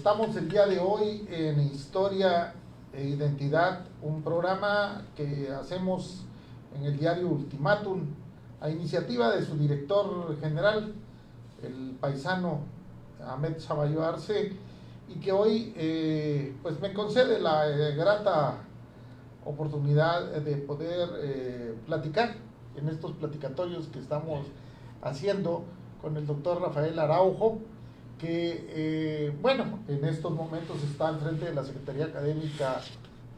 Estamos el día de hoy en Historia e Identidad, un programa que hacemos en el diario Ultimátum a iniciativa de su director general, el paisano Ahmed Sabayo Arce, y que hoy pues me concede la grata oportunidad de poder platicar en estos platicatorios que estamos haciendo con el doctor Rafael Araujo, que bueno, en estos momentos está al frente de la Secretaría Académica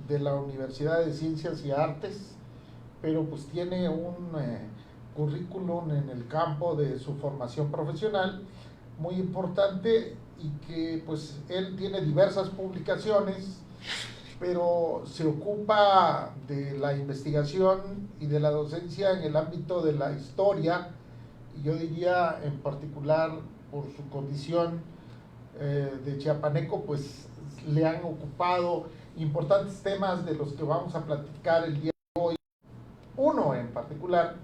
de la Universidad de Ciencias y Artes, pero pues tiene un currículum en el campo de su formación profesional muy importante, y que pues él tiene diversas publicaciones, pero se ocupa de la investigación y de la docencia en el ámbito de la historia, y yo diría en particular por su condición de chiapaneco, pues le han ocupado importantes temas de los que vamos a platicar el día de hoy. Uno en particular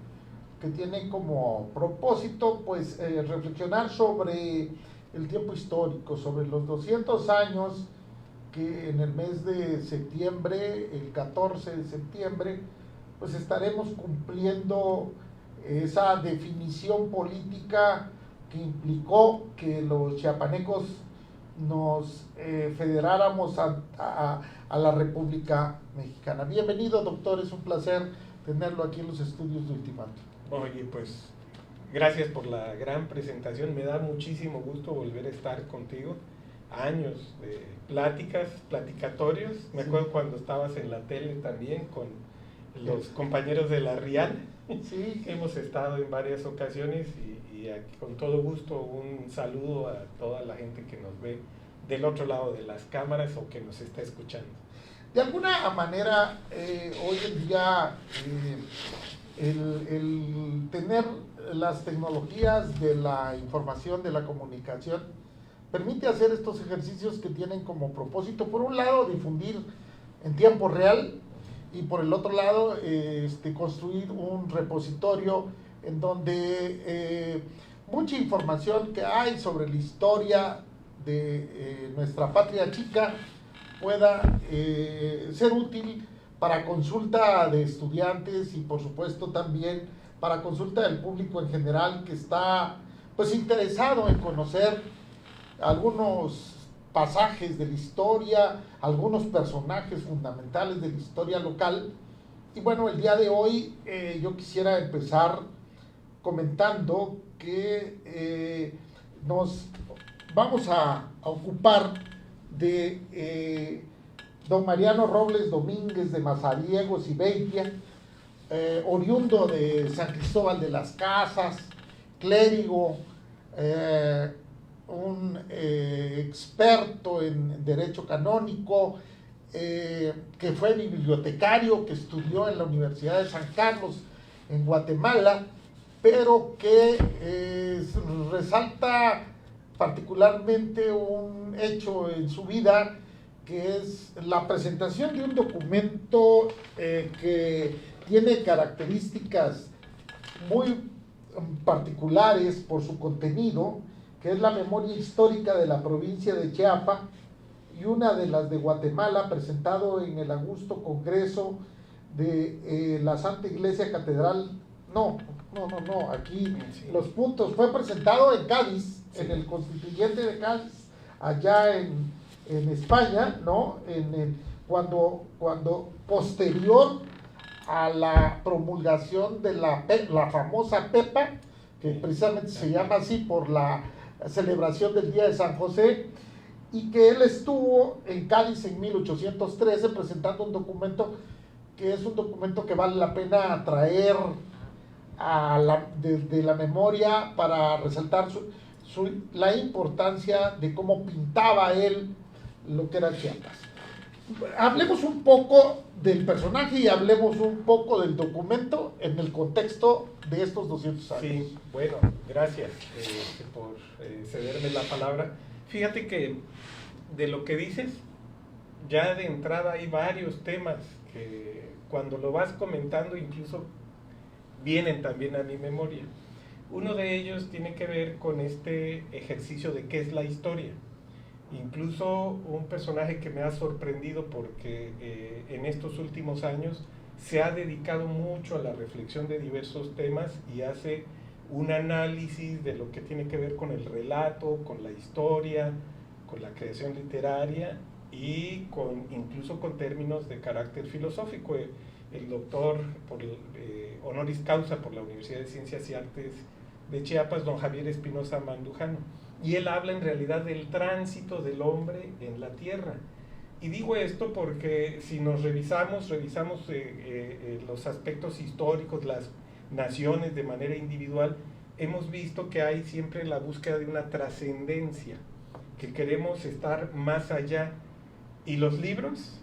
que tiene como propósito pues reflexionar sobre el tiempo histórico, sobre los 200 años que en el mes de septiembre, el 14 de septiembre, pues estaremos cumpliendo esa definición política que implicó que los chiapanecos nos federáramos a la República Mexicana. Bienvenido, doctor, es un placer tenerlo aquí en los estudios de Ultimátum. Oye, pues gracias por la gran presentación, me da muchísimo gusto volver a estar contigo. Años de pláticas, platicatorios, me acuerdo cuando estabas en la tele también con los compañeros de la RIAN, sí. Hemos estado en varias ocasiones y con todo gusto un saludo a toda la gente que nos ve del otro lado de las cámaras o que nos está escuchando. De alguna manera, hoy en día el tener las tecnologías de la información, de la comunicación, permite hacer estos ejercicios que tienen como propósito, por un lado, difundir en tiempo real, y por el otro lado, construir un repositorio en donde mucha información que hay sobre la historia de nuestra patria chica pueda ser útil para consulta de estudiantes y por supuesto también para consulta del público en general, que está pues interesado en conocer algunos pasajes de la historia, algunos personajes fundamentales de la historia local. Y bueno, el día de hoy yo quisiera empezar comentando que nos vamos a ocupar de don Mariano Robles Domínguez de Mazariegos y Beitia, oriundo de San Cristóbal de las Casas, clérigo, un experto en derecho canónico, que fue bibliotecario, que estudió en la Universidad de San Carlos en Guatemala, pero que resalta particularmente un hecho en su vida, que es la presentación de un documento que tiene características muy particulares por su contenido, que es la memoria histórica de la provincia de Chiapas y una de las de Guatemala, presentado en el augusto Congreso de la Santa Iglesia Catedral. No, aquí sí. Los puntos, fue presentado en Cádiz, sí, en el Constituyente de Cádiz, allá en España, ¿no? Cuando posterior a la promulgación de la famosa PEPA, que precisamente se llama así por la celebración del Día de San José, y que él estuvo en Cádiz en 1813 presentando un documento que es un documento que vale la pena traer de la memoria para resaltar la importancia de cómo pintaba él lo que era Chiapas. Hablemos un poco del personaje y hablemos un poco del documento en el contexto de estos 200 años. Sí, bueno, gracias por cederme la palabra. Fíjate que de lo que dices, ya de entrada hay varios temas que cuando lo vas comentando incluso vienen también a mi memoria. Uno de ellos tiene que ver con este ejercicio de qué es la historia. Incluso un personaje que me ha sorprendido porque en estos últimos años se ha dedicado mucho a la reflexión de diversos temas y hace un análisis de lo que tiene que ver con el relato, con la historia, con la creación literaria y incluso con términos de carácter filosófico. El doctor honoris causa por la Universidad de Ciencias y Artes de Chiapas, don Javier Espinosa Mandujano. Y él habla en realidad del tránsito del hombre en la tierra. Y digo esto porque si nos revisamos los aspectos históricos, las naciones de manera individual, hemos visto que hay siempre la búsqueda de una trascendencia, que queremos estar más allá. Y los libros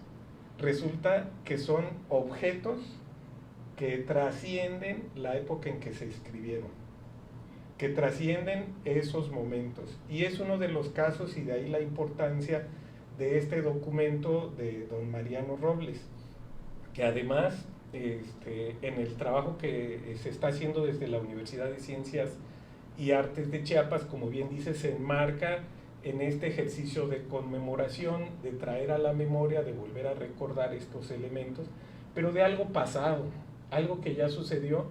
resulta que son objetos que trascienden la época en que se escribieron, que trascienden esos momentos. Y es uno de los casos, y de ahí la importancia de este documento de don Mariano Robles, que además en el trabajo que se está haciendo desde la Universidad de Ciencias y Artes de Chiapas, como bien dice, se enmarca en este ejercicio de conmemoración, de traer a la memoria, de volver a recordar estos elementos, pero de algo pasado, algo que ya sucedió,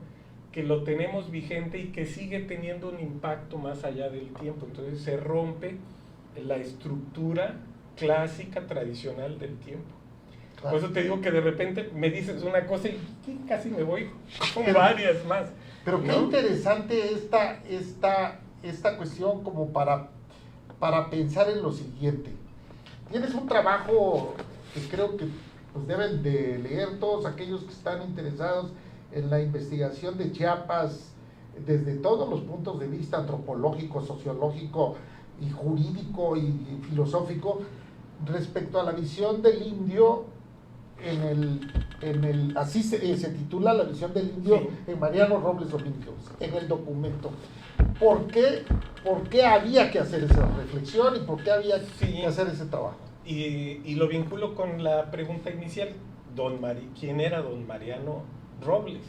que lo tenemos vigente y que sigue teniendo un impacto más allá del tiempo. Entonces se rompe la estructura clásica, tradicional del tiempo. Claro. Por eso te digo que de repente me dices una cosa y casi me voy con varias más. Pero qué interesante esta cuestión como para pensar en lo siguiente. Tienes un trabajo que creo que pues deben de leer todos aquellos que están interesados en la investigación de Chiapas desde todos los puntos de vista antropológico, sociológico y jurídico y filosófico respecto a la visión del indio así se titula la visión del indio, sí, en Mariano Robles Domínguez, en el documento. ¿Por qué había que hacer esa reflexión y por qué había que hacer ese trabajo? Y lo vinculo con la pregunta inicial, ¿quién era don Mariano Robles?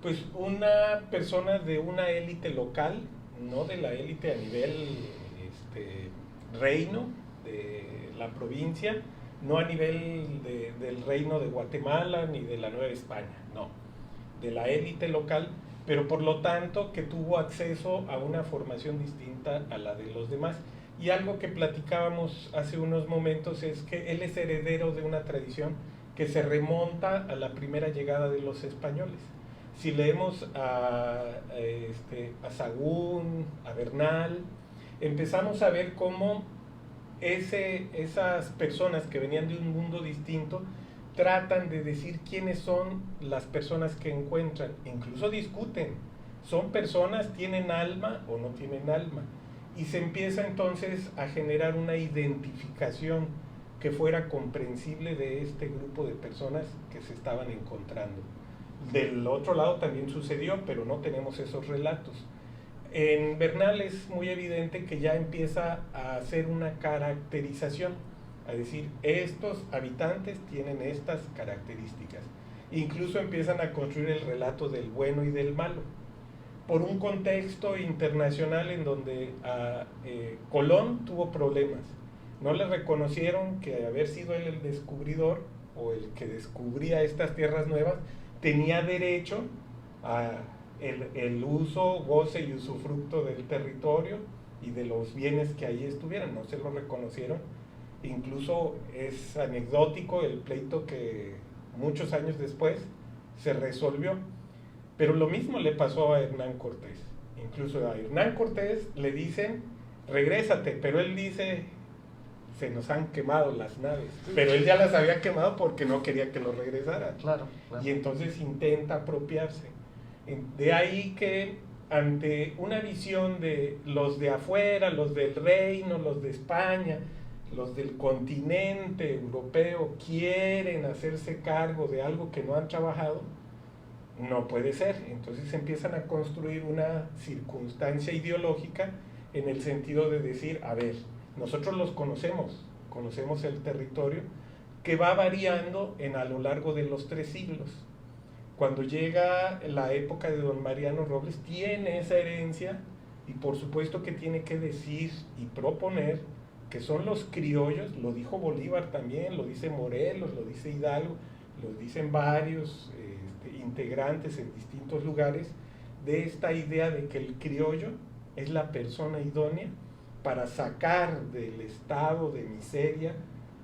Pues una persona de una élite local, no de la élite a nivel reino de la provincia, no a nivel del reino de Guatemala ni de la Nueva España, no, de la élite local, pero por lo tanto que tuvo acceso a una formación distinta a la de los demás. Y algo que platicábamos hace unos momentos es que él es heredero de una tradición que se remonta a la primera llegada de los españoles. Si leemos a Sahagún, a Bernal, empezamos a ver cómo esas personas que venían de un mundo distinto tratan de decir quiénes son las personas que encuentran, incluso discuten, son personas, tienen alma o no tienen alma, y se empieza entonces a generar una identificación que fuera comprensible de este grupo de personas que se estaban encontrando. Del otro lado también sucedió, pero no tenemos esos relatos. En Bernal es muy evidente que ya empieza a hacer una caracterización, a decir, estos habitantes tienen estas características. Incluso empiezan a construir el relato del bueno y del malo, por un contexto internacional en donde Colón tuvo problemas. No le reconocieron que haber sido él el descubridor o el que descubría estas tierras nuevas tenía derecho a el uso, goce y usufructo del territorio y de los bienes que ahí estuvieran. No se lo reconocieron. Incluso es anecdótico el pleito que muchos años después se resolvió. Pero lo mismo le pasó a Hernán Cortés. Incluso a Hernán Cortés le dicen, regrésate, pero él dice, se nos han quemado las naves. Pero él ya las había quemado porque no quería que lo regresaran. Claro. Y entonces intenta apropiarse. De ahí que ante una visión de los de afuera, los del reino, los de España, los del continente europeo quieren hacerse cargo de algo que no han trabajado, no puede ser. Entonces empiezan a construir una circunstancia ideológica en el sentido de decir, a ver, nosotros los conocemos el territorio que va variando a lo largo de los 3 siglos. Cuando llega la época de don Mariano Robles, tiene esa herencia y por supuesto que tiene que decir y proponer que son los criollos, lo dijo Bolívar también, lo dice Morelos, lo dice Hidalgo, lo dicen varios integrantes en distintos lugares, de esta idea de que el criollo es la persona idónea para sacar del estado de miseria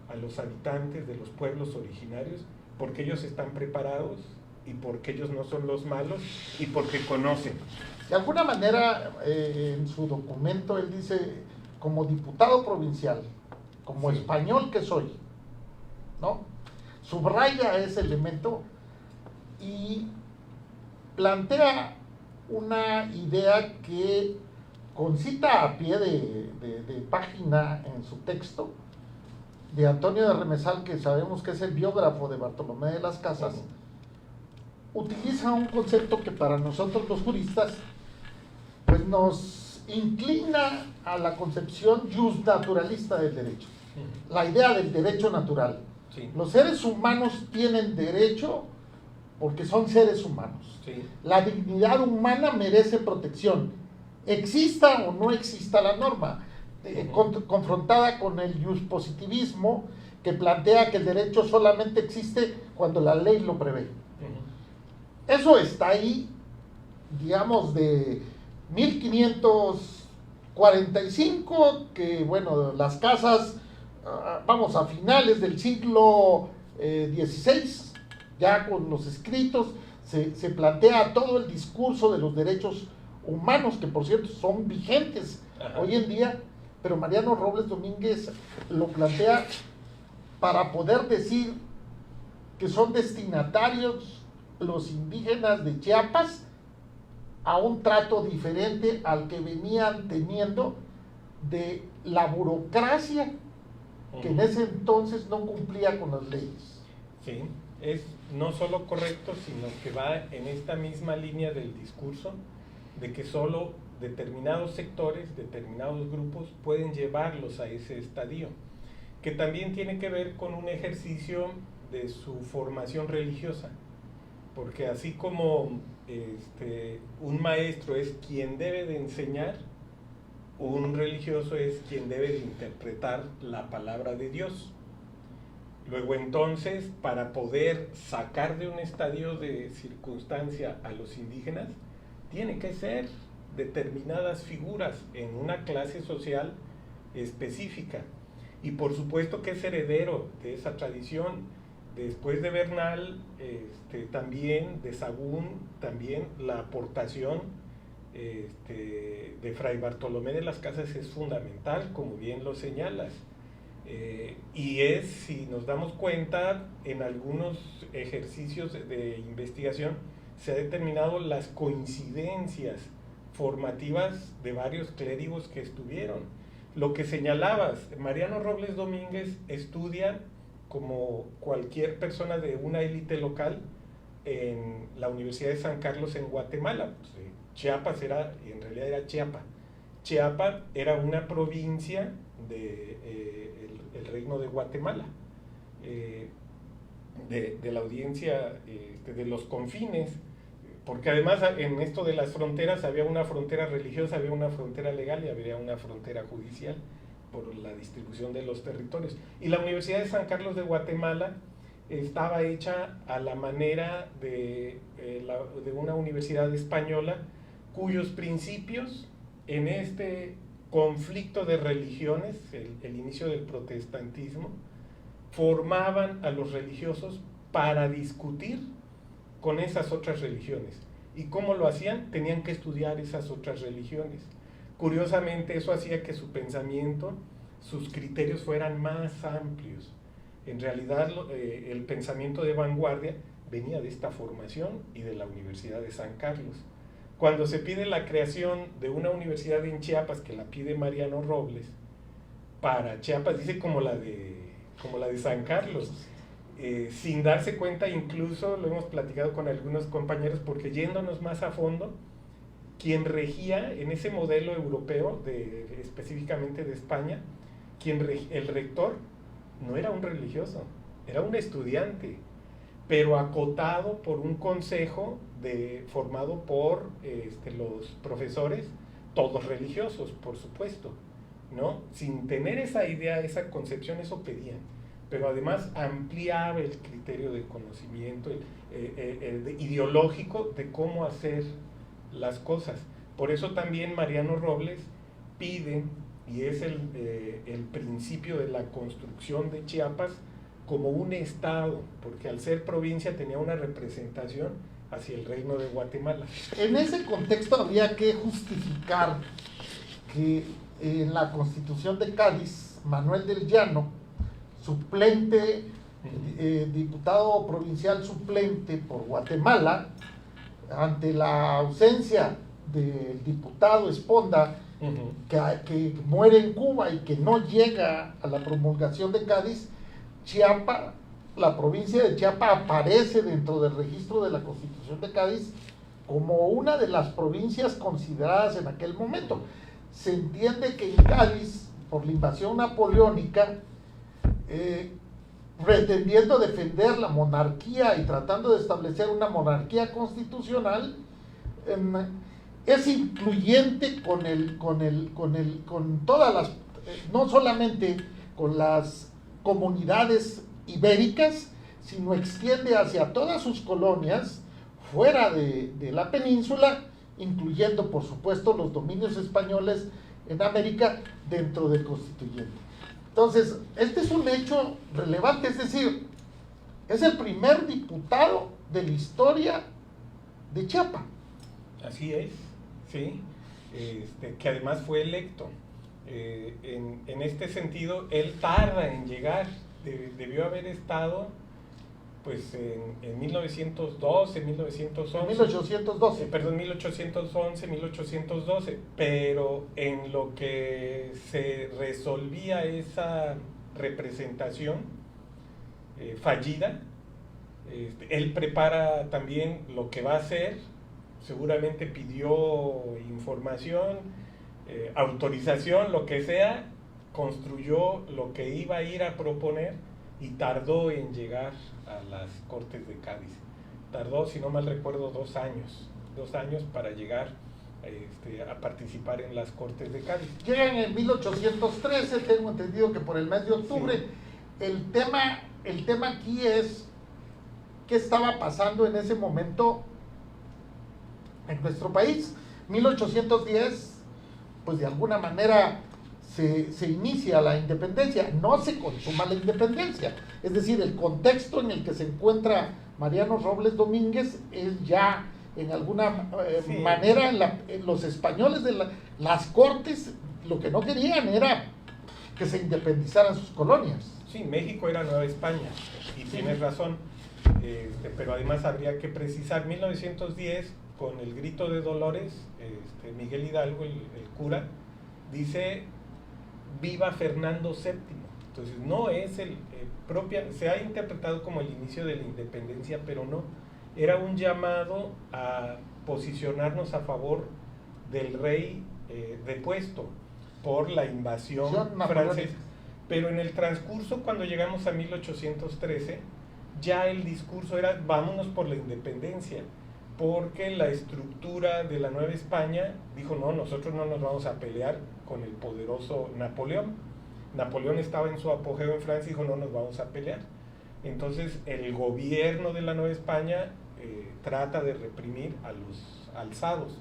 a los habitantes de los pueblos originarios, porque ellos están preparados y porque ellos no son los malos y porque conocen. De alguna manera, en su documento, él dice, como diputado provincial, como sí. español que soy, ¿no? Subraya ese elemento y plantea una idea que, con cita a pie de página en su texto, de Antonio de Remesal, que sabemos que es el biógrafo de Bartolomé de las Casas, utiliza un concepto que para nosotros los juristas pues nos inclina a la concepción justnaturalista del derecho, la idea del derecho natural. Sí. Los seres humanos tienen derecho porque son seres humanos. Sí. La dignidad humana merece protección, exista o no exista la norma, confrontada con el positivismo que plantea que el derecho solamente existe cuando la ley lo prevé. Eso está ahí, digamos, de 1545, que bueno, las casas, vamos, a finales del siglo XVI, ya con los escritos, se plantea todo el discurso de los derechos humanos, que por cierto son vigentes hoy en día, pero Mariano Robles Domínguez lo plantea para poder decir que son destinatarios los indígenas de Chiapas a un trato diferente al que venían teniendo de la burocracia que en ese entonces no cumplía con las leyes. Sí, es no solo correcto, sino que va en esta misma línea del discurso de que solo determinados sectores, determinados grupos pueden llevarlos a ese estadio, que también tiene que ver con un ejercicio de su formación religiosa, porque así como un maestro es quien debe de enseñar, un religioso es quien debe de interpretar la palabra de Dios. Luego entonces, para poder sacar de un estadio de circunstancia a los indígenas, tiene que ser determinadas figuras en una clase social específica. Y por supuesto que es heredero de esa tradición. Después de Bernal, también de Sahagún, también la aportación de Fray Bartolomé de las Casas es fundamental, como bien lo señalas. Y es, si nos damos cuenta, en algunos ejercicios de investigación se ha determinado las coincidencias formativas de varios clérigos que estuvieron. Lo que señalabas, Mariano Robles Domínguez estudia como cualquier persona de una élite local en la Universidad de San Carlos en Guatemala. Chiapas en realidad era Chiapa. Chiapa era una provincia del Reino de Guatemala, de la audiencia de los confines, porque además en esto de las fronteras había una frontera religiosa, había una frontera legal y había una frontera judicial por la distribución de los territorios. Y la Universidad de San Carlos de Guatemala estaba hecha a la manera de una universidad española, cuyos principios en este conflicto de religiones, el inicio del protestantismo, formaban a los religiosos para discutir con esas otras religiones. ¿Y cómo lo hacían? Tenían que estudiar esas otras religiones. Curiosamente, eso hacía que su pensamiento, sus criterios fueran más amplios. En realidad, el pensamiento de vanguardia venía de esta formación y de la Universidad de San Carlos. Cuando se pide la creación de una universidad en Chiapas, que la pide Mariano Robles, para Chiapas, dice como la de San Carlos, sin darse cuenta, incluso lo hemos platicado con algunos compañeros, porque yéndonos más a fondo, quien regía en ese modelo europeo, específicamente de España, el rector no era un religioso, era un estudiante, pero acotado por un consejo formado por los profesores, todos religiosos, por supuesto, ¿no? Sin tener esa idea, esa concepción, eso pedían. Pero además ampliaba el criterio de conocimiento ideológico de cómo hacer las cosas. Por eso también Mariano Robles pide, y es el principio de la construcción de Chiapas como un estado, porque al ser provincia tenía una representación hacia el reino de Guatemala. En ese contexto habría que justificar que en la Constitución de Cádiz, Manuel del Llano, suplente, diputado provincial suplente por Guatemala, ante la ausencia del diputado Esponda, que muere en Cuba y que no llega a la promulgación de Cádiz, Chiapas, la provincia de Chiapas aparece dentro del registro de la Constitución de Cádiz como una de las provincias consideradas en aquel momento. Se entiende que en Cádiz, por la invasión napoleónica, pretendiendo defender la monarquía y tratando de establecer una monarquía constitucional, es incluyente con todas las, no solamente con las comunidades ibéricas, sino extiende hacia todas sus colonias fuera de la península, incluyendo por supuesto los dominios españoles en América dentro del constituyente. Entonces, este es un hecho relevante, es decir, es el primer diputado de la historia de Chiapas. Así es, sí, que además fue electo. En este sentido, él tarda en llegar, debió haber estado pues en 1912, 1911. 1812. Perdón, 1811, 1812, pero en lo que se resolvía esa representación fallida, él prepara también lo que va a hacer, seguramente pidió información, autorización, lo que sea, construyó lo que iba a ir a proponer y tardó en llegar a las Cortes de Cádiz. Tardó, si no mal recuerdo, 2 años para llegar a participar en las Cortes de Cádiz. Llegan en 1813, tengo entendido que por el mes de octubre. Sí. El tema aquí es qué estaba pasando en ese momento en nuestro país. 1810, pues de alguna manera se inicia la independencia, no se consuma la independencia, es decir, el contexto en el que se encuentra Mariano Robles Domínguez es ya en alguna manera los españoles de las cortes lo que no querían era que se independizaran sus colonias. Sí, México era Nueva España y tienes razón, pero además habría que precisar 1910 con el grito de Dolores, Miguel Hidalgo, el cura, dice viva Fernando VII. Entonces no es se ha interpretado como el inicio de la independencia, pero no, era un llamado a posicionarnos a favor del rey depuesto por la invasión francesa. Pero en el transcurso, cuando llegamos a 1813, ya el discurso era vámonos por la independencia, porque la estructura de la Nueva España dijo no, nosotros no nos vamos a pelear con el poderoso Napoleón. Napoleón estaba en su apogeo en Francia y dijo no nos vamos a pelear. Entonces el gobierno de la Nueva España trata de reprimir a los alzados,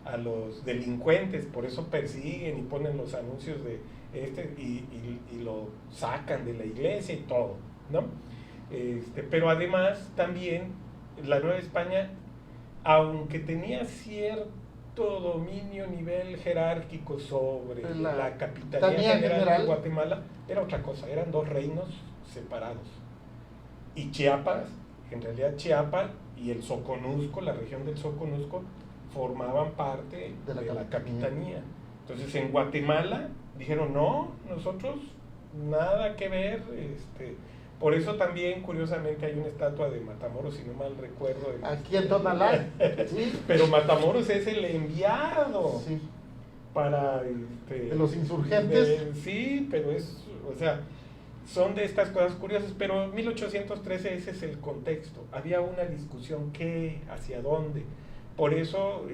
a los delincuentes, por eso persiguen y ponen los anuncios de y lo sacan de la iglesia y todo, ¿no? Pero además también la Nueva España, aunque tenía cierto dominio a nivel jerárquico sobre la capitanía general de Guatemala, era otra cosa, eran 2 reinos separados. Y Chiapas, en realidad Chiapas y el Soconusco, la región del Soconusco, formaban parte de la capitanía. Entonces en Guatemala dijeron, no, nosotros nada que ver, por eso también, curiosamente, hay una estatua de Matamoros, si no mal recuerdo. Aquí en Tonalá. ¿Sí? Pero Matamoros es el enviado para... de los insurgentes. Sí, pero son de estas cosas curiosas. Pero en 1813 ese es el contexto. Había una discusión, ¿qué? ¿Hacia dónde? Por eso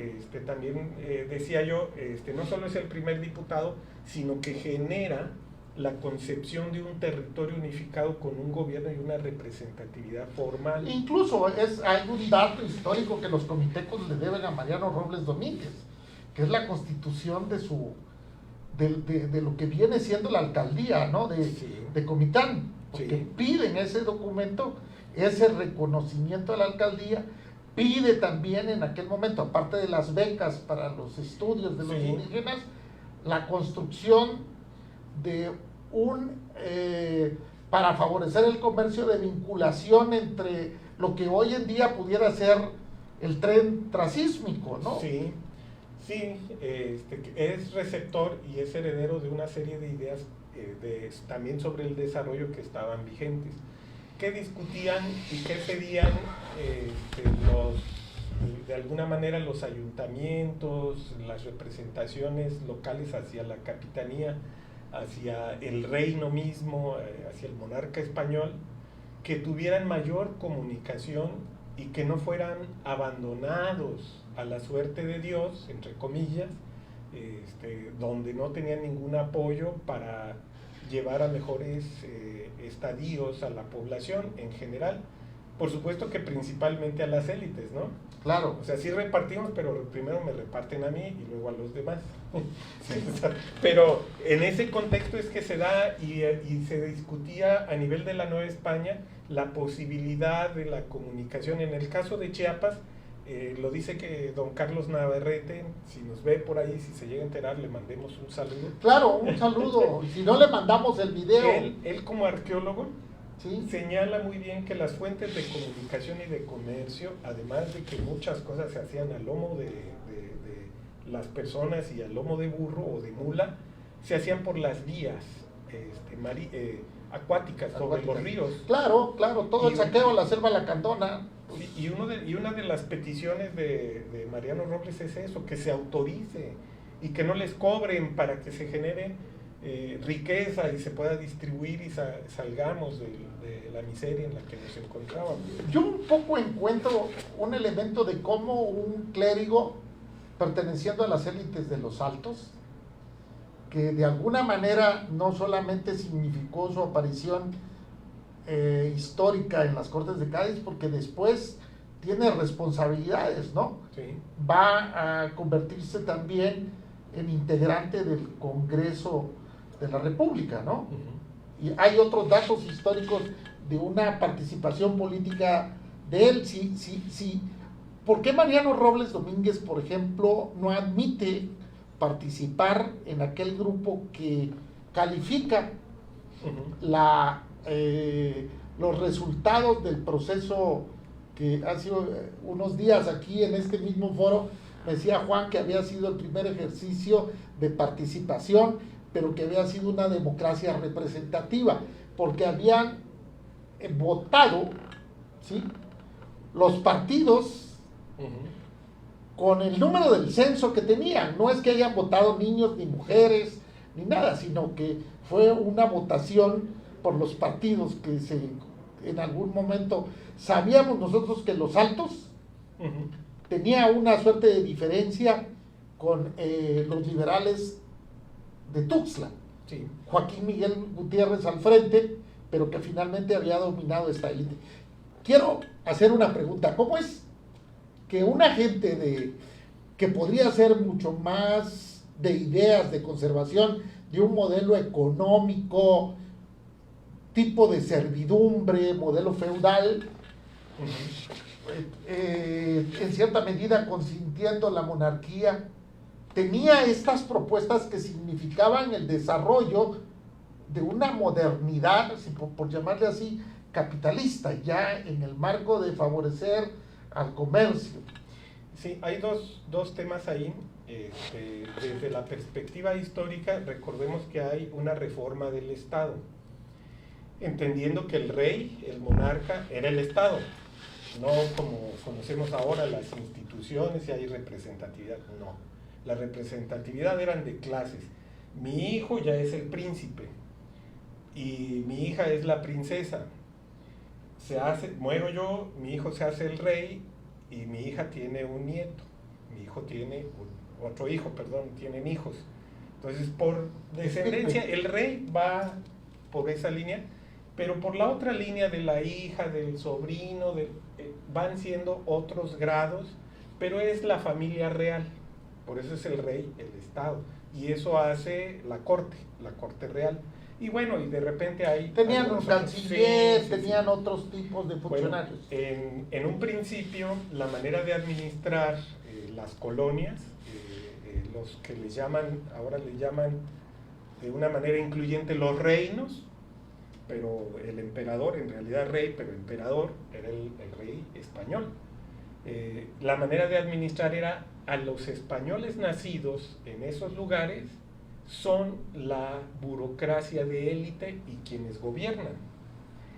también decía yo, no solo es el primer diputado, sino que genera la concepción de un territorio unificado con un gobierno y una representatividad formal. Incluso hay un dato histórico que los comitecos le deben a Mariano Robles Domínguez, que es la constitución de lo que viene siendo la alcaldía, ¿no? de Comitán, porque piden ese documento, ese reconocimiento de la alcaldía, pide también en aquel momento, aparte de las becas para los estudios de los indígenas, la construcción de para favorecer el comercio de vinculación entre lo que hoy en día pudiera ser el tren transísmico, ¿no? Sí, es receptor y es heredero de una serie de ideas también sobre el desarrollo que estaban vigentes, que discutían y que pedían de alguna manera los ayuntamientos, las representaciones locales hacia la capitanía, hacia el reino mismo, hacia el monarca español, que tuvieran mayor comunicación y que no fueran abandonados a la suerte de Dios, entre comillas, donde no tenían ningún apoyo para llevar a mejores estadios a la población en general. Por supuesto que principalmente a las élites, ¿no? Claro. O sea, sí repartimos, pero primero me reparten a mí y luego a los demás. Pero en ese contexto es que se da y se discutía a nivel de la Nueva España la posibilidad de la comunicación. En el caso de Chiapas, lo dice que don Carlos Navarrete, si nos ve por ahí, si se llega a enterar, le mandemos un saludo. Claro, un saludo. Si no, le mandamos el video. Él como arqueólogo, ¿sí? Señala muy bien que las fuentes de comunicación y de comercio, además de que muchas cosas se hacían al lomo de las personas y al lomo de burro o de mula, se hacían por las vías acuáticas sobre los ríos. Claro, todo el saqueo a la selva lacandona. Y una de las peticiones de Mariano Robles es eso, que se autorice y que no les cobren para que se genere riqueza y se pueda distribuir y salgamos de la miseria en la que nos encontrábamos. Yo un poco encuentro un elemento de cómo un clérigo perteneciendo a las élites de los Altos, que de alguna manera no solamente significó su aparición histórica en las Cortes de Cádiz, porque después tiene responsabilidades, ¿no? Sí. Va a convertirse también en integrante del Congreso de la República, ¿no? Y hay otros datos históricos de una participación política de él. Sí. ¿Por qué Mariano Robles Domínguez, por ejemplo, no admite participar en aquel grupo que califica los resultados del proceso que hace unos días aquí en este mismo foro me decía Juan que había sido el primer ejercicio de participación, pero que había sido una democracia representativa, porque habían votado, ¿sí?, los partidos con el número del censo que tenían. No es que hayan votado niños ni mujeres ni nada, sino que fue una votación por los partidos que en algún momento sabíamos nosotros que los Altos tenía una suerte de diferencia con los liberales de Tuxtla. Sí. Joaquín Miguel Gutiérrez al frente, pero que finalmente había dominado esta élite. Quiero hacer una pregunta. ¿Cómo es que una gente que podría ser mucho más de ideas de conservación, de un modelo económico, tipo de servidumbre, modelo feudal, en cierta medida consintiendo la monarquía, tenía estas propuestas que significaban el desarrollo de una modernidad, por llamarle así, capitalista, ya en el marco de favorecer al comercio? Sí, hay dos temas ahí. Desde la perspectiva histórica, recordemos que hay una reforma del Estado, entendiendo que el rey, el monarca, era el Estado, no como conocemos ahora las instituciones y hay representatividad, no. La representatividad eran de clases. Mi hijo ya es el príncipe y mi hija es la princesa. Muero yo, mi hijo se hace el rey y mi hija tiene un nieto. mi hijo tiene, otro hijo, perdón, tienen hijos. Entonces, por descendencia, el rey va por esa línea, pero por la otra línea de la hija, del sobrino, van siendo otros grados, pero es la familia real. Por eso es el rey, el Estado. Y eso hace la corte real. Y bueno, y de repente hay... Tenían un canciller, tenían otros tipos de funcionarios. Bueno, en un principio, la manera de administrar las colonias, los que les llaman, ahora le llaman de una manera incluyente los reinos, pero el emperador, en realidad rey, pero emperador, era el rey español. La manera de administrar era a los españoles nacidos en esos lugares, son la burocracia de élite y quienes gobiernan.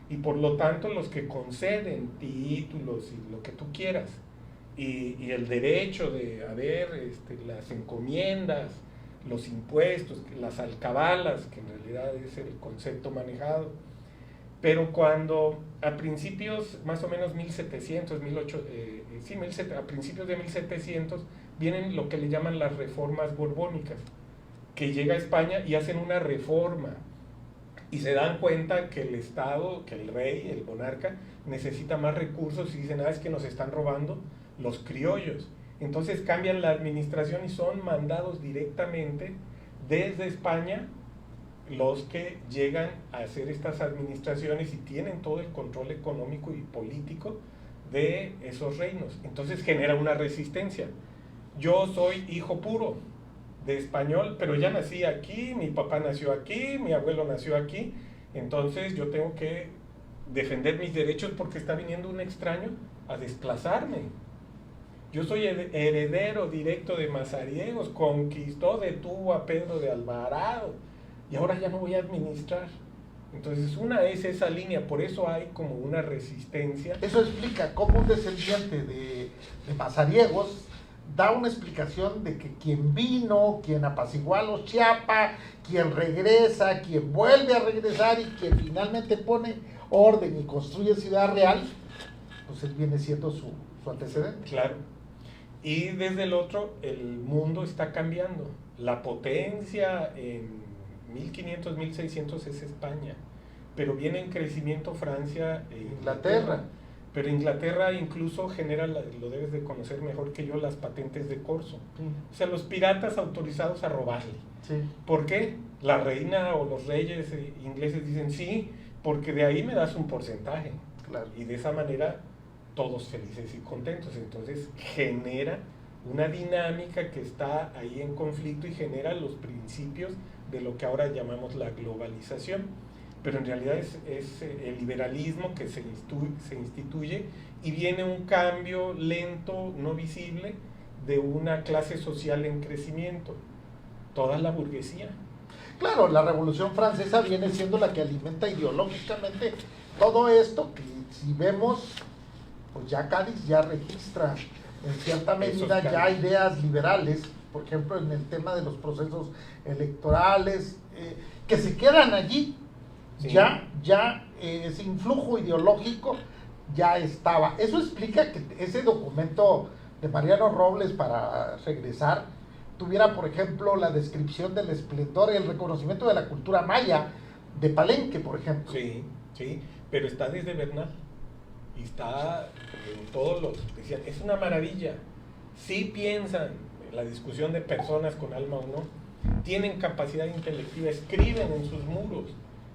Y por lo tanto los que conceden títulos y lo que tú quieras, y el derecho de haber las encomiendas, los impuestos, las alcabalas, que en realidad es el concepto manejado. Pero cuando a principios, más o menos 1700, a principios de 1700, vienen lo que le llaman las reformas borbónicas, que llega a España y hacen una reforma y se dan cuenta que el Estado, que el rey, el monarca, necesita más recursos y dicen, es que nos están robando los criollos. Entonces cambian la administración y son mandados directamente desde España los que llegan a hacer estas administraciones y tienen todo el control económico y político de esos reinos. Entonces genera una resistencia. Yo soy hijo puro de español, pero ya nací aquí, mi papá nació aquí, mi abuelo nació aquí, entonces yo tengo que defender mis derechos porque está viniendo un extraño a desplazarme. Yo soy heredero directo de Mazariegos, conquistó de Tubo a Pedro de Alvarado, y ahora ya no voy a administrar. Entonces una es esa línea, por eso hay como una resistencia. Eso explica cómo un descendiente de Mazariegos da una explicación de que quien vino, quien apaciguó a los Chiapa, quien regresa, quien vuelve a regresar y quien finalmente pone orden y construye Ciudad Real, pues él viene siendo su antecedente. Claro. Y desde el otro, el mundo está cambiando. La potencia en 1500, 1600 es España, pero viene en crecimiento Francia e Inglaterra. Pero Inglaterra incluso genera, lo debes de conocer mejor que yo, las patentes de corso. Sí. O sea, los piratas autorizados a robarle. Sí. ¿Por qué? La reina o los reyes ingleses dicen sí, porque de ahí me das un porcentaje. Claro. Y de esa manera todos felices y contentos. Entonces genera una dinámica que está ahí en conflicto y genera los principios de lo que ahora llamamos la globalización. Pero en realidad es el liberalismo que se instituye y viene un cambio lento, no visible, de una clase social en crecimiento, toda la burguesía. Claro, la Revolución Francesa viene siendo la que alimenta ideológicamente todo esto, que si vemos, pues ya Cádiz ya registra en cierta medida ya ideas liberales, por ejemplo en el tema de los procesos electorales, que se quedan allí. Sí. Ya ese influjo ideológico ya estaba. Eso explica que ese documento de Mariano Robles, para regresar, tuviera, por ejemplo, la descripción del esplendor y el reconocimiento de la cultura maya de Palenque, por ejemplo. Sí, sí, pero está desde Bernal y está en todos los... Decían, es una maravilla. Sí piensan en la discusión de personas con alma o no, tienen capacidad intelectiva, escriben en sus muros,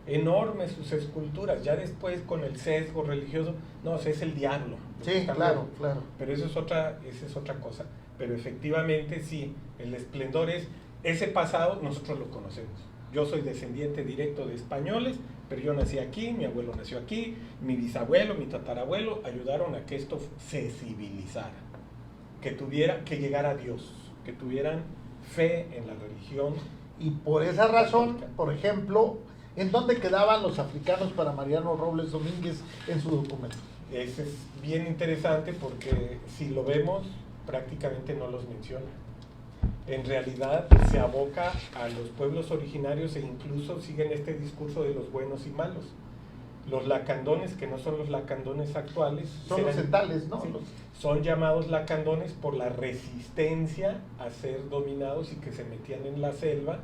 enormes sus esculturas. Ya después con el sesgo religioso, no, es el diablo. Sí, claro, claro. Pero esa es otra cosa. Pero efectivamente sí, el esplendor es ese pasado, nosotros lo conocemos. Yo soy descendiente directo de españoles, pero yo nací aquí, mi abuelo nació aquí, mi bisabuelo, mi tatarabuelo ayudaron a que esto se civilizara, que llegara a Dios, que tuvieran fe en la religión. Y por esa razón, por ejemplo, ¿en dónde quedaban los africanos para Mariano Robles Domínguez en su documento? Ese es bien interesante porque si lo vemos, prácticamente no los menciona. En realidad se aboca a los pueblos originarios e incluso siguen este discurso de los buenos y malos. Los lacandones, que no son los lacandones actuales, son los centales, ¿no? Sí, son llamados lacandones por la resistencia a ser dominados y que se metían en la selva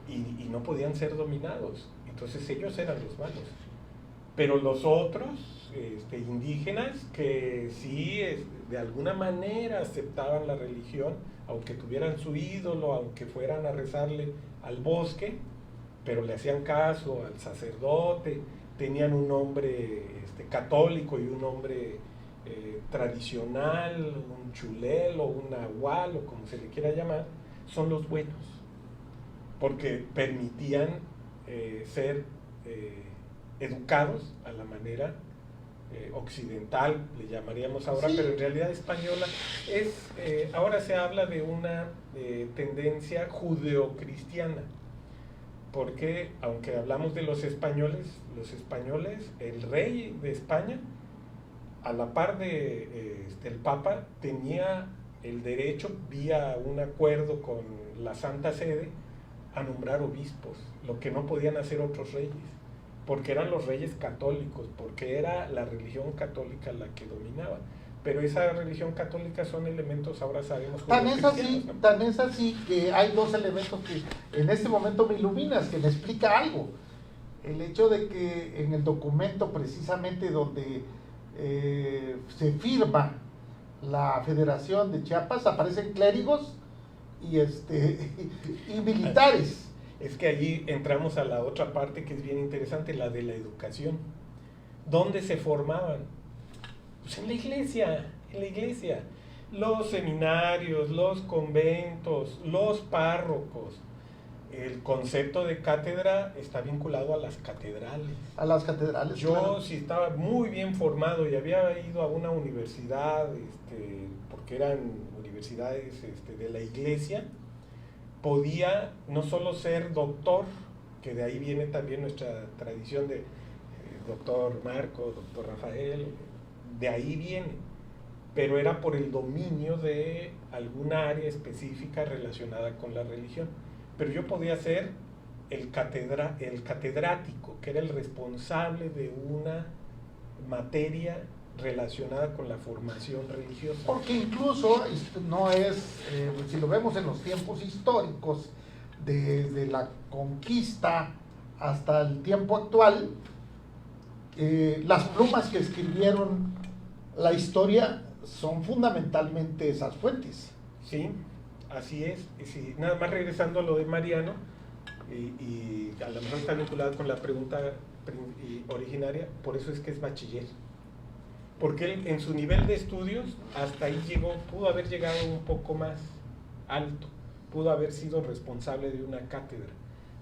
y no podían ser dominados. Entonces ellos eran los malos. Pero los otros, indígenas, que sí de alguna manera aceptaban la religión, aunque tuvieran su ídolo, aunque fueran a rezarle al bosque, pero le hacían caso al sacerdote, tenían un nombre católico y un nombre tradicional, un chulel o un nahual o como se le quiera llamar, son los buenos, porque permitían ser educados a la manera occidental, le llamaríamos ahora, sí, pero en realidad española. Ahora se habla de una tendencia judeocristiana, porque aunque hablamos de los españoles, el rey de España, a la par de el Papa, tenía el derecho, vía un acuerdo con la Santa Sede, a nombrar obispos, lo que no podían hacer otros reyes, porque eran los reyes católicos, porque era la religión católica la que dominaba. Pero esa religión católica son elementos, ahora sabemos, tan es así que hay dos elementos que en este momento me iluminas, que me explica algo. El hecho de que en el documento precisamente donde se firma la Federación de Chiapas aparecen clérigos y militares. Es que allí entramos a la otra parte que es bien interesante, la de la educación. ¿Dónde se formaban? Pues en la iglesia. Los seminarios, los conventos, los párrocos. El concepto de cátedra está vinculado a las catedrales. A las catedrales. Yo, claro, si estaba muy bien formado y había ido a una universidad, porque eran universidades de la iglesia, podía no solo ser doctor, que de ahí viene también nuestra tradición de doctor Marco, doctor Rafael, de ahí viene, pero era por el dominio de alguna área específica relacionada con la religión. Pero yo podía ser el catedrático, que era el responsable de una materia relacionada con la formación religiosa. Porque incluso no es, si lo vemos en los tiempos históricos, desde la conquista hasta el tiempo actual, las plumas que escribieron la historia son fundamentalmente esas fuentes. Sí, así es. Sí, nada más regresando a lo de Mariano, y a lo mejor está vinculado con la pregunta originaria, por eso es que es bachiller. Porque él en su nivel de estudios hasta ahí llegó, pudo haber llegado un poco más alto, pudo haber sido responsable de una cátedra,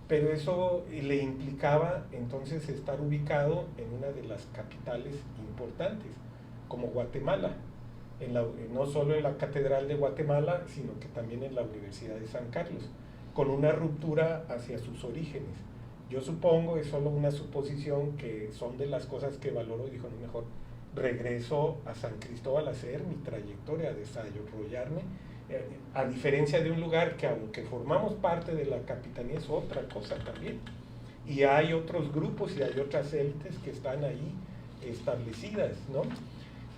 pero eso le implicaba entonces estar ubicado en una de las capitales importantes, como Guatemala, no solo en la Catedral de Guatemala, sino que también en la Universidad de San Carlos, con una ruptura hacia sus orígenes. Yo supongo, es solo una suposición, que son de las cosas que valoro, y dijo, no, mejor regreso a San Cristóbal a hacer mi trayectoria, a desarrollarme, a diferencia de un lugar que, aunque formamos parte de la capitanía, es otra cosa también, y hay otros grupos y hay otras élites que están ahí establecidas, ¿no?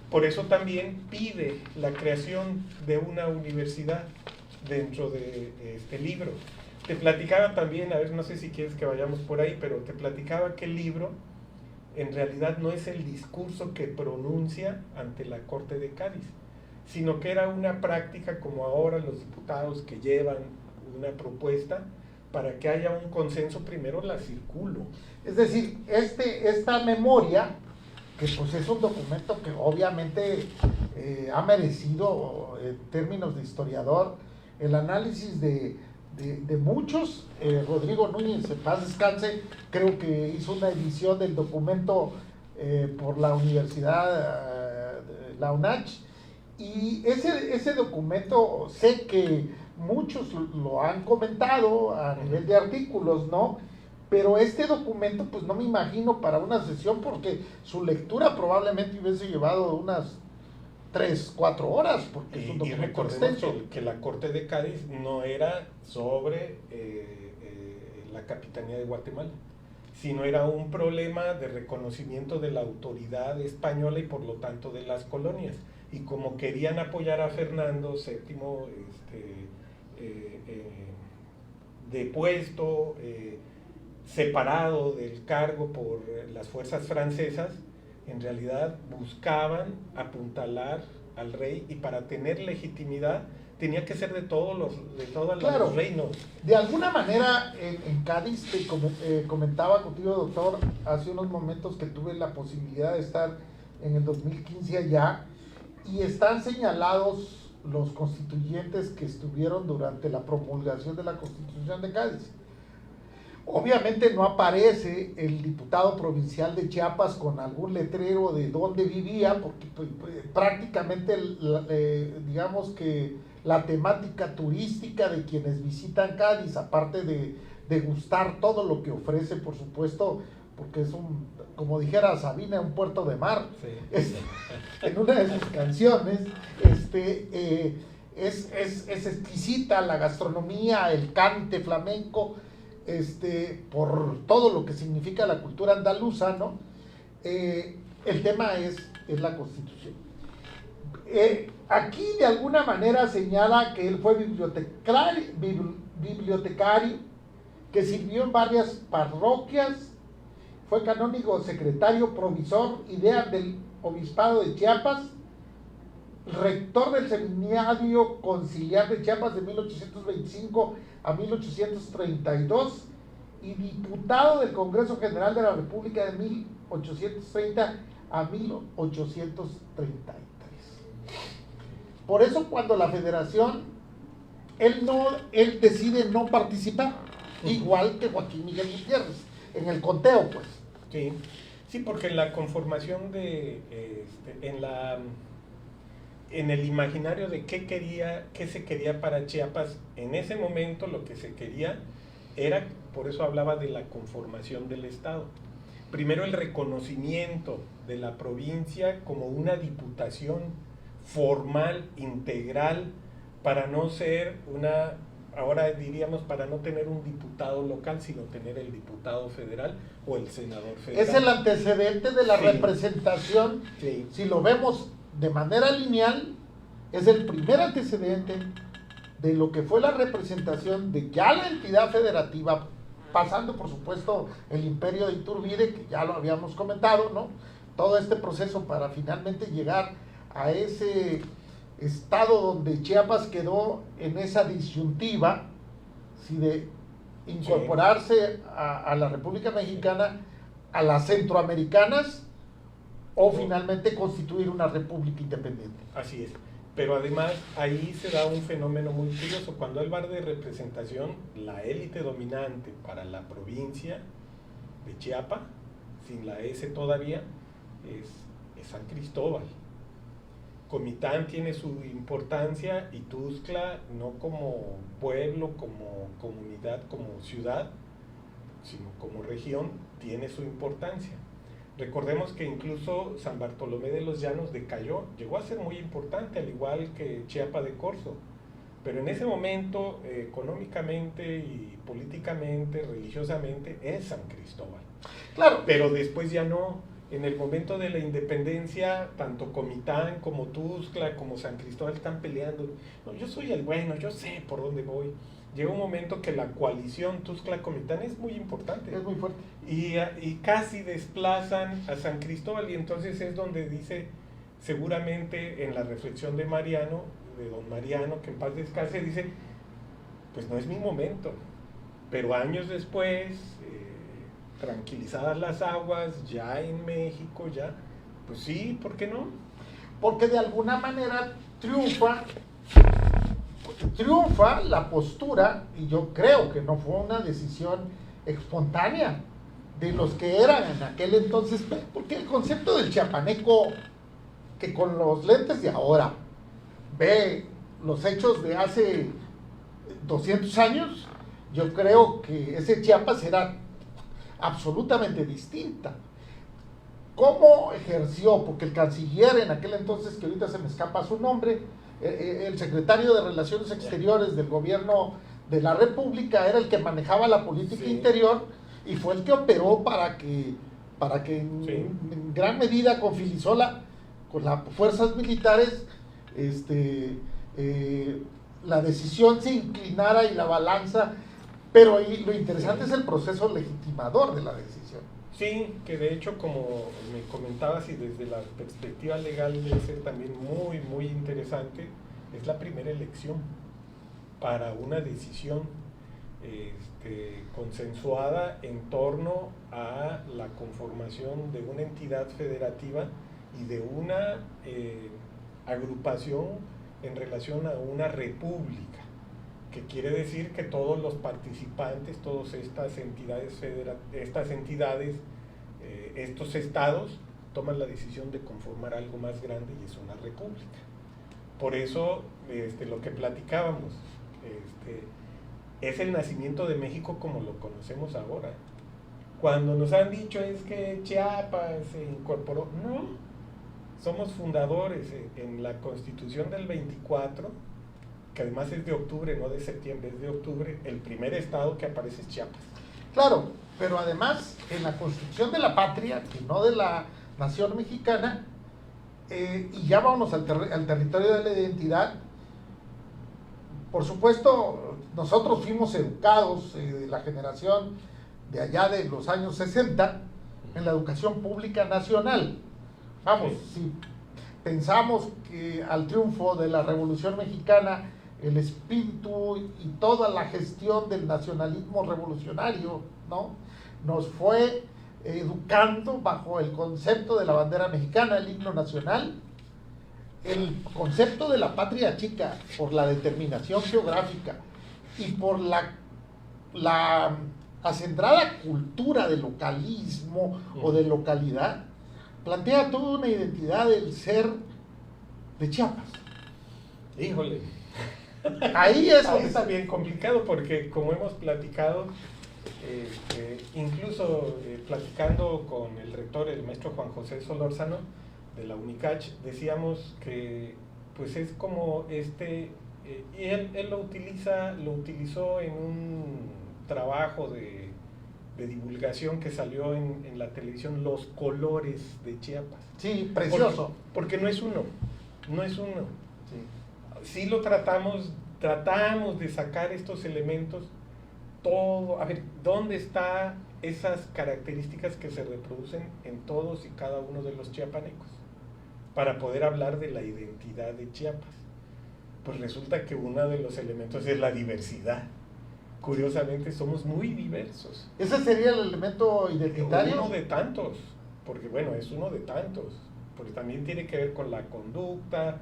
Por eso también pide la creación de una universidad dentro de este libro. Te platicaba también, a ver, no sé si quieres que vayamos por ahí, pero te platicaba que el libro en realidad no es el discurso que pronuncia ante la Corte de Cádiz, sino que era una práctica como ahora los diputados que llevan una propuesta, para que haya un consenso, primero la circulo. Es decir, esta memoria, que pues es un documento que obviamente ha merecido, en términos de historiador, el análisis de muchos. Rodrigo Núñez, en paz descanse, creo que hizo una edición del documento por la Universidad, la UNACH, y ese documento sé que muchos lo han comentado a nivel de artículos, ¿no? Pero este documento, pues no me imagino para una sesión, porque su lectura probablemente hubiese llevado unas 3-4 horas, porque es un documento extenso. Que la Corte de Cádiz no era sobre la Capitanía de Guatemala. sino era un problema de reconocimiento de la autoridad española y por lo tanto de las colonias. Y como querían apoyar a Fernando VII depuesto, separado del cargo por las fuerzas francesas, en realidad buscaban apuntalar al rey, y para tener legitimidad tenía que ser de todos Claro, los reinos. De alguna manera, en Cádiz, comentaba contigo, doctor, hace unos momentos que tuve la posibilidad de estar en el 2015 allá, y están señalados los constituyentes que estuvieron durante la promulgación de la Constitución de Cádiz. Obviamente no aparece el diputado provincial de Chiapas con algún letrero de dónde vivía, porque prácticamente digamos que la temática turística de quienes visitan Cádiz, aparte de degustar todo lo que ofrece, por supuesto, porque es como dijera Sabina, un puerto de mar, sí. En una de sus canciones, es exquisita la gastronomía, el cante flamenco, por todo lo que significa la cultura andaluza, ¿no? El tema es la Constitución. Aquí de alguna manera señala que él fue bibliotecario, que sirvió en varias parroquias, fue canónigo secretario provisor del obispado de Chiapas, rector del seminario conciliar de Chiapas de 1825 a 1832 y diputado del Congreso General de la República de 1830 a 1833. Por eso cuando la federación, él decide no participar, igual que Joaquín Miguel Gutiérrez, en el conteo, pues. Sí, porque en la conformación en el imaginario de qué se quería para Chiapas, en ese momento lo que se quería era, por eso hablaba de la conformación del Estado. Primero, el reconocimiento de la provincia como una diputación formal, integral, para no ser ahora diríamos, para no tener un diputado local, sino tener el diputado federal o el senador federal. Es el antecedente de la representación, si lo vemos de manera lineal, es el primer antecedente de lo que fue la representación de ya la entidad federativa, pasando por supuesto el imperio de Iturbide, que ya lo habíamos comentado, ¿no? Todo este proceso para finalmente llegar a ese estado donde Chiapas quedó en esa disyuntiva, si de incorporarse a la República Mexicana, a las centroamericanas, o finalmente constituir una república independiente. Así es. Pero además ahí se da un fenómeno muy curioso. Cuando él va de representación, la élite dominante para la provincia de Chiapas, sin la S todavía, es San Cristóbal. Comitán tiene su importancia y Tuxtla no como pueblo, como comunidad, como ciudad, sino como región, tiene su importancia. Recordemos que incluso San Bartolomé de los Llanos decayó, llegó a ser muy importante, al igual que Chiapa de Corzo, pero en ese momento, económicamente y políticamente, religiosamente, es San Cristóbal. Claro. Pero después ya no. En el momento de la independencia, tanto Comitán como Tuxtla como San Cristóbal están peleando. No, yo soy el bueno, yo sé por dónde voy. Llega un momento que la coalición Tuxtla-Comitán es muy importante. Es muy fuerte. Y casi desplazan a San Cristóbal, y entonces es donde dice, seguramente en la reflexión de Mariano, de don Mariano, que en paz descanse, dice, pues no es mi momento. Pero años después, tranquilizadas las aguas, ya en México, pues sí, ¿por qué no? Porque de alguna manera triunfa la postura, y yo creo que no fue una decisión espontánea de los que eran en aquel entonces, porque el concepto del chiapaneco, que con los lentes de ahora ve los hechos de hace 200 años, yo creo que ese Chiapas era absolutamente distinta. ¿Cómo ejerció? Porque el canciller en aquel entonces, que ahorita se me escapa su nombre, el secretario de Relaciones Exteriores del gobierno de la República, era el que manejaba la política interior, y fue el que operó para que en gran medida con Filisola, con las fuerzas militares, la decisión se inclinara y la balanza, pero ahí lo interesante es el proceso legitimador de la decisión. Sí, que de hecho, como me comentabas, y desde la perspectiva legal debe ser también muy, muy interesante, es la primera elección para una decisión consensuada en torno a la conformación de una entidad federativa y de una agrupación en relación a una república, que quiere decir que todos los participantes, todas estas entidades, estos estados, toman la decisión de conformar algo más grande y es una república. Por eso, lo que platicábamos, es el nacimiento de México como lo conocemos ahora. Cuando nos han dicho es que Chiapas se incorporó, no, somos fundadores en la Constitución del 24, que además es de octubre, no de septiembre, es de octubre, el primer estado que aparece es Chiapas. Claro, pero además en la Constitución de la Patria, y no de la Nación Mexicana, y ya vámonos al territorio de la identidad, por supuesto, nosotros fuimos educados, la generación de allá de los años 60, en la educación pública nacional. Vamos, si pensamos que al triunfo de la Revolución Mexicana, el espíritu y toda la gestión del nacionalismo revolucionario, ¿no?, nos fue educando bajo el concepto de la bandera mexicana, el himno nacional, el concepto de la patria chica, por la determinación geográfica y por la acendrada cultura de localismo o de localidad, plantea toda una identidad del ser de Chiapas. Híjole. Ahí es está bien complicado porque, como hemos platicado, incluso platicando con el rector, el maestro Juan José Solórzano de la UNICACH, decíamos que pues es como y él lo utilizó en un trabajo de divulgación que salió en la televisión, Los Colores de Chiapas. Sí, precioso. Porque no es uno. Sí lo tratamos de sacar estos elementos, todo, a ver, ¿dónde están esas características que se reproducen en todos y cada uno de los chiapanecos? Para poder hablar de la identidad de Chiapas. Pues resulta que uno de los elementos es la diversidad. Curiosamente somos muy diversos. ¿Ese sería el elemento identitario? Uno de tantos, porque bueno, es uno de tantos, porque también tiene que ver con la conducta.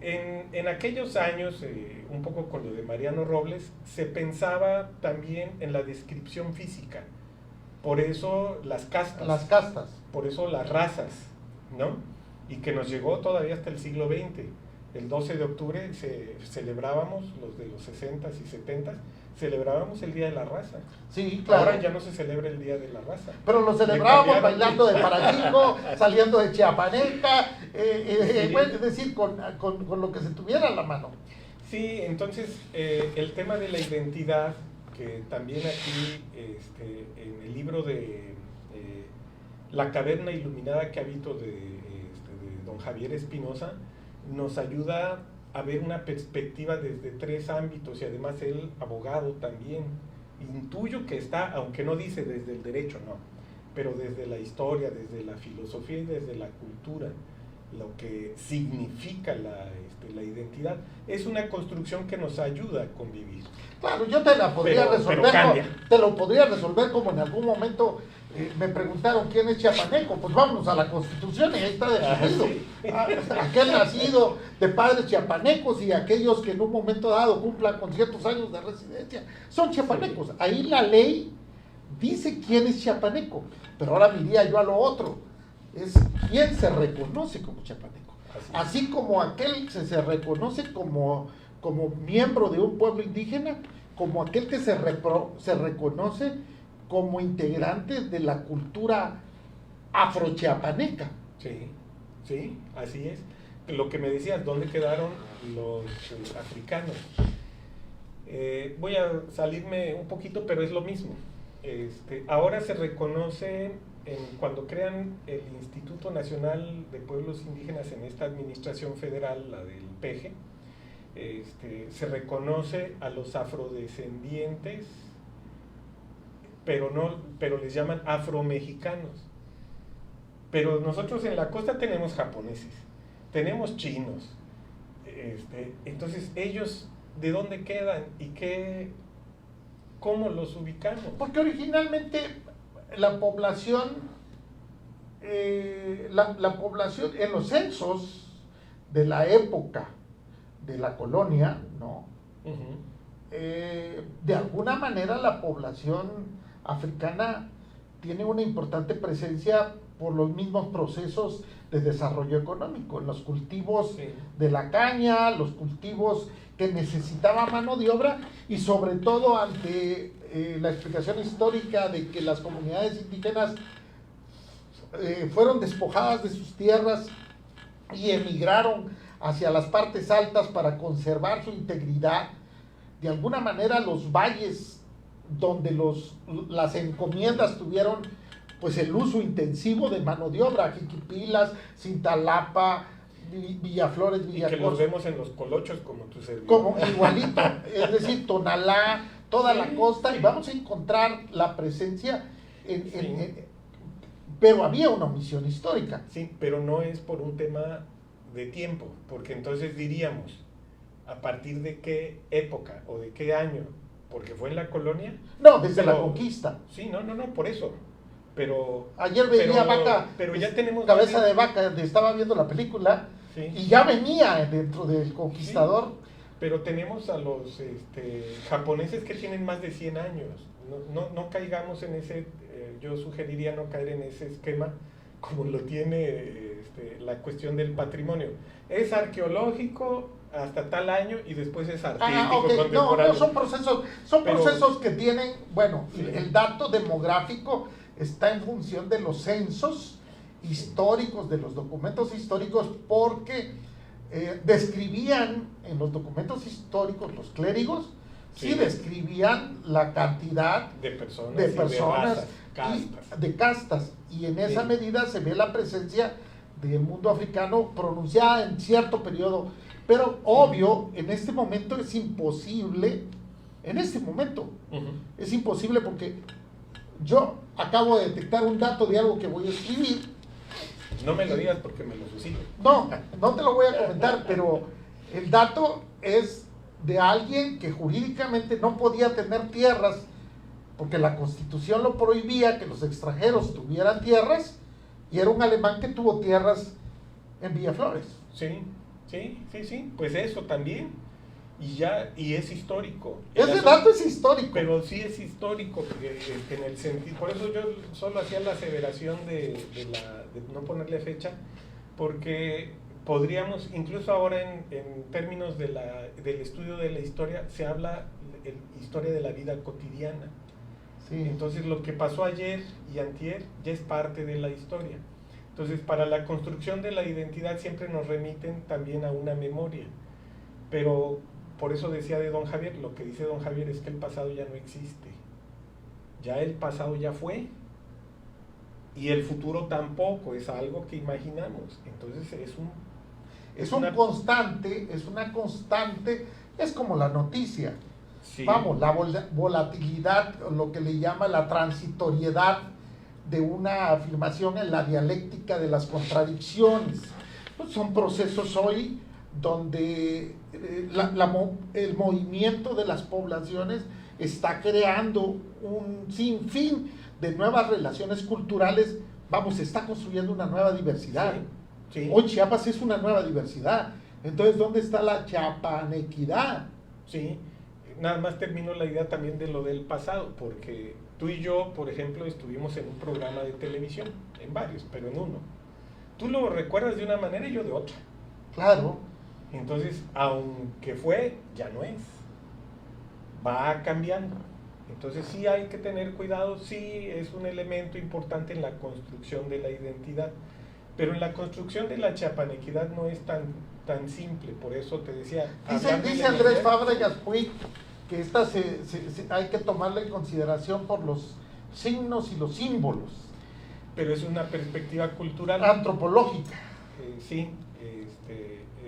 En aquellos años, un poco con lo de Mariano Robles, se pensaba también en la descripción física. Por eso las castas. Por eso las razas, ¿no? Y que nos llegó todavía hasta el siglo XX. El 12 de octubre celebrábamos, los de los 60s y 70s, celebrábamos el Día de la Raza. Sí, claro. Ahora ya no se celebra el Día de la Raza. Pero lo celebrábamos bailando de parachico, saliendo de chiapaneca, es decir, con lo que se tuviera a la mano. Sí, entonces el tema de la identidad, que también aquí en el libro de La caverna iluminada que habito de don Javier Espinosa, nos ayuda a ver una perspectiva desde 3 ámbitos, y además él, abogado también, intuyo que está, aunque no dice desde el derecho, no, pero desde la historia, desde la filosofía y desde la cultura, lo que significa la identidad. Es una construcción que nos ayuda a convivir. Claro, yo te la podría resolver, te lo podría resolver como en algún momento me preguntaron quién es chiapaneco. Pues vámonos a la Constitución y ahí está definido. Aquel nacido de padres chiapanecos y aquellos que en un momento dado cumplan con ciertos años de residencia son chiapanecos. Sí. Ahí la ley dice quién es chiapaneco, pero ahora me iría yo a lo otro, es quién se reconoce como chiapaneco. Así como aquel que se reconoce como miembro de un pueblo indígena, como aquel que se reconoce como integrante de la cultura afrochiapaneca. Sí, así es. Lo que me decías, ¿dónde quedaron los africanos? Voy a salirme un poquito, pero es lo mismo. Ahora se reconoce, cuando crean el Instituto Nacional de Pueblos Indígenas en esta administración federal, la del PG, se reconoce a los afrodescendientes, pero les llaman afromexicanos. Pero nosotros en la costa tenemos japoneses, tenemos chinos, entonces ellos, ¿de dónde quedan y cómo los ubicamos? Porque originalmente la población, la población en los censos de la época de la colonia, ¿no? De alguna manera la población africana tiene una importante presencia por los mismos procesos de desarrollo económico, los cultivos de la caña, los cultivos que necesitaban mano de obra, y sobre todo ante la explicación histórica de que las comunidades indígenas fueron despojadas de sus tierras y emigraron hacia las partes altas para conservar su integridad. De alguna manera los valles donde las encomiendas tuvieron pues el uso intensivo de mano de obra, Jiquipilas, Cintalapa, Villaflores, Villacorta. Y que los vemos en los colochos como tu servidor. Como igualito, es decir, Tonalá, toda la costa, y vamos a encontrar la presencia pero había una omisión histórica. Sí, pero no es por un tema de tiempo, porque entonces diríamos, ¿a partir de qué época o de qué año? Porque fue en la colonia. No, desde la conquista. Sí, no, por eso. Pero ayer veía vaca, pero ya tenemos cabeza de vaca, estaba viendo la película, sí, y ya venía dentro del conquistador. Sí, pero tenemos a los japoneses que tienen más de 100 años. No caigamos en ese, yo sugeriría no caer en ese esquema como lo tiene la cuestión del patrimonio. Es arqueológico hasta tal año y después es artístico, okay, contemporáneo. No, son procesos que tienen, bueno, sí, el dato demográfico está en función de los censos históricos, de los documentos históricos, porque describían en los documentos históricos, los clérigos, sí describían la cantidad de personas de razas, de castas, y en esa medida se ve la presencia del mundo africano pronunciada en cierto periodo, pero obvio, en este momento es imposible, es imposible, porque yo acabo de detectar un dato de algo que voy a escribir. No me lo digas porque me lo fusilo. No te lo voy a comentar, pero el dato es de alguien que jurídicamente no podía tener tierras, porque la Constitución lo prohibía que los extranjeros tuvieran tierras, y era un alemán que tuvo tierras en Villaflores. Sí, pues eso también. Y es histórico. Ese dato es histórico. Pero sí es histórico, en el sentido, por eso yo solo hacía la aseveración de no ponerle fecha, porque podríamos, incluso ahora en términos del estudio de la historia, se habla historia de la vida cotidiana. Sí. Entonces lo que pasó ayer y antier ya es parte de la historia. Entonces para la construcción de la identidad siempre nos remiten también a una memoria. Pero por eso decía de don Javier, lo que dice don Javier es que el pasado ya no existe. Ya el pasado ya fue. Y el futuro tampoco, es algo que imaginamos. Entonces es una constante, es como la noticia. Sí. Vamos, la volatilidad, lo que le llama la transitoriedad de una afirmación en la dialéctica de las contradicciones. Pues son procesos hoy donde el movimiento de las poblaciones está creando un sinfín de nuevas relaciones culturales. Vamos, se está construyendo una nueva diversidad. Sí, sí. Hoy Chiapas es una nueva diversidad. Entonces, ¿dónde está la chiapanequidad? Sí, nada más termino la idea también de lo del pasado, porque tú y yo, por ejemplo, estuvimos en un programa de televisión, en varios, pero en uno. Tú lo recuerdas de una manera y yo de otra. Claro. Entonces, aunque fue, ya no es. Va cambiando. Entonces sí hay que tener cuidado, sí es un elemento importante en la construcción de la identidad, pero en la construcción de la chiapanequidad no es tan simple, por eso te decía... Dice Andrés Fábregas Puig que esta hay que tomarla en consideración por los signos y los símbolos. Pero es una perspectiva cultural. Antropológica. Sí,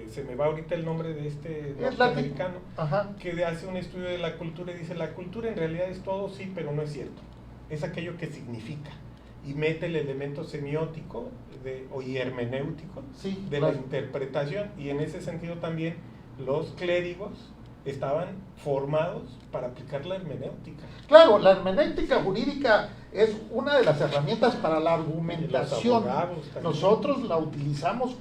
se me va ahorita el nombre de este norteamericano que hace un estudio de la cultura y dice, la cultura en realidad es todo, sí, pero no es cierto. Es aquello que significa. Y mete el elemento semiótico y hermenéutico de la interpretación. Y en ese sentido también los clérigos estaban formados para aplicar la hermenéutica. Claro, la hermenéutica jurídica es una de las herramientas para la argumentación. Nosotros la utilizamos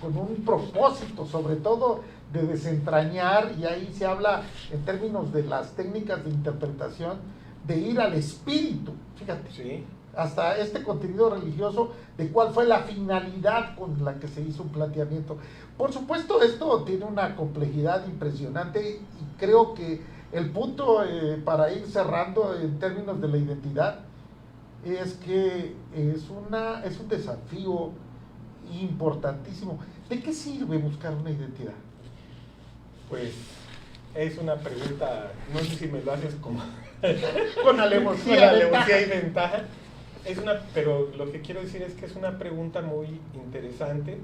con un propósito, sobre todo de desentrañar, y ahí se habla en términos de las técnicas de interpretación, de ir al espíritu, fíjate. Sí. Hasta este contenido religioso, de cuál fue la finalidad con la que se hizo un planteamiento. Por supuesto, esto tiene una complejidad impresionante y creo que el punto para ir cerrando en términos de la identidad es que es un desafío importantísimo. ¿De qué sirve buscar una identidad? Pues es una pregunta, no sé si me lo haces como con alevosía y ventaja. Pero lo que quiero decir es que es una pregunta muy interesante,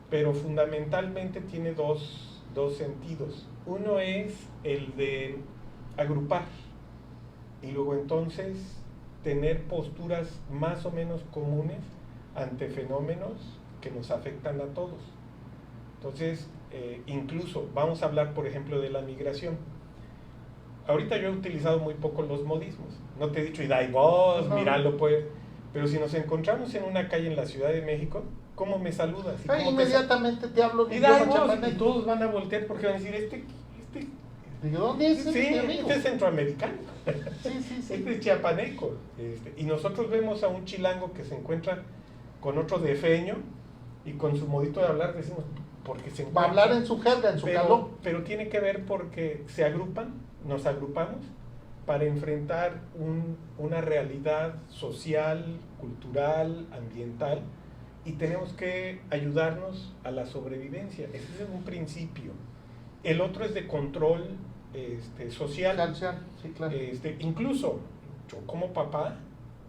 pero fundamentalmente tiene dos sentidos. Uno es el de agrupar y luego entonces tener posturas más o menos comunes ante fenómenos que nos afectan a todos. Entonces, incluso vamos a hablar, por ejemplo, de la migración. Ahorita yo he utilizado muy poco los modismos. No te he dicho, y da y vos, míralo pues. Pero si nos encontramos en una calle en la Ciudad de México, ¿cómo me saludas? Inmediatamente te hablo. Y da y vos, y todos van a voltear porque van a decir, ¿de dónde es este amigo? Este es centroamericano. Sí. Este es chiapaneco. Y nosotros vemos a un chilango que se encuentra con otro defeño y con su modito de hablar decimos, porque se encuentra. Va a hablar en su jerga, en su calor. Pero tiene que ver porque se agrupan, nos agrupamos para enfrentar una realidad social, cultural, ambiental, y tenemos que ayudarnos a la sobrevivencia. Ese es un principio. El otro es de control social. Sí, claro. Incluso yo como papá,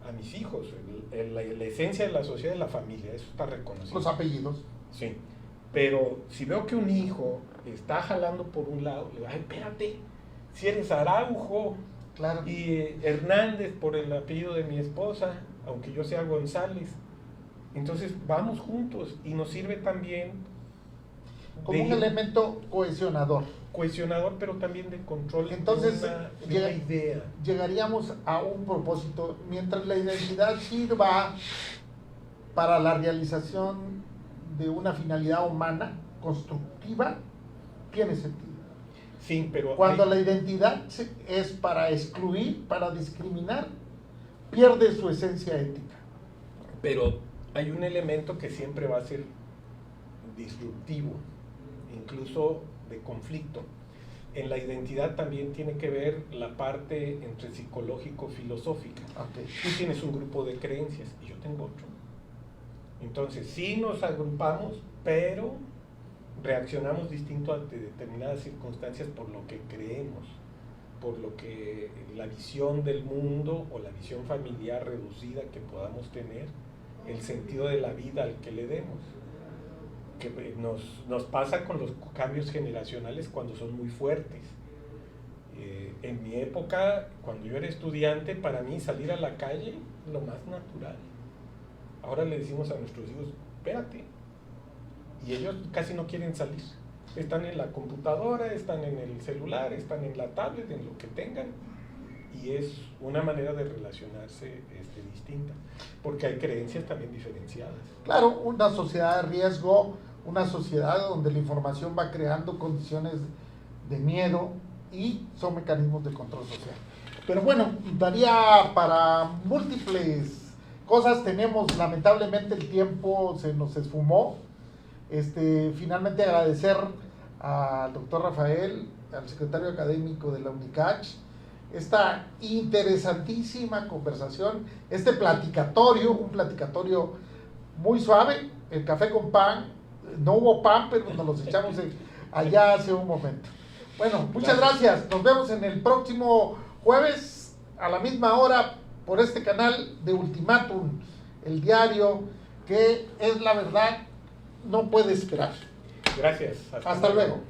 a mis hijos, la esencia de la sociedad es la familia, eso está reconocido. Los apellidos. Sí, pero si veo que un hijo está jalando por un lado, le digo, ay, espérate, si eres Araujo, claro. Y Hernández por el apellido de mi esposa, aunque yo sea González, entonces vamos juntos y nos sirve también como un elemento cohesionador, pero también de control. Entonces de una idea. Llegaríamos a un propósito. Mientras la identidad sirva para la realización de una finalidad humana constructiva, tiene sentido. Sí, pero cuando la identidad es para excluir, para discriminar, pierde su esencia ética. Pero hay un elemento que siempre va a ser disruptivo, incluso de conflicto. En la identidad también tiene que ver la parte entre psicológico-filosófica. Okay. Tú tienes un grupo de creencias y yo tengo otro. Entonces sí nos agrupamos, pero reaccionamos distinto ante determinadas circunstancias por lo que creemos, por lo que la visión del mundo o la visión familiar reducida que podamos tener, el sentido de la vida al que le demos, que nos pasa con los cambios generacionales cuando son muy fuertes. En mi época, cuando yo era estudiante, para mí salir a la calle lo más natural. Ahora le decimos a nuestros hijos, espérate, y ellos casi no quieren salir. Están en la computadora, están en el celular, están en la tablet, en lo que tengan, y es una manera de relacionarse distinta, porque hay creencias también diferenciadas. Claro, una sociedad de riesgo, una sociedad donde la información va creando condiciones de miedo y son mecanismos de control social. Pero bueno, daría para múltiples cosas. Tenemos, lamentablemente el tiempo se nos esfumó. Finalmente agradecer al doctor Rafael, al secretario académico de la UNICACH, esta interesantísima conversación, un platicatorio muy suave, el café con pan, no hubo pan, pero nos los echamos allá hace un momento. Bueno, muchas gracias, nos vemos en el próximo jueves a la misma hora por este canal de Ultimátum, el diario que es la verdad, no puede esperar. Gracias. Hasta luego.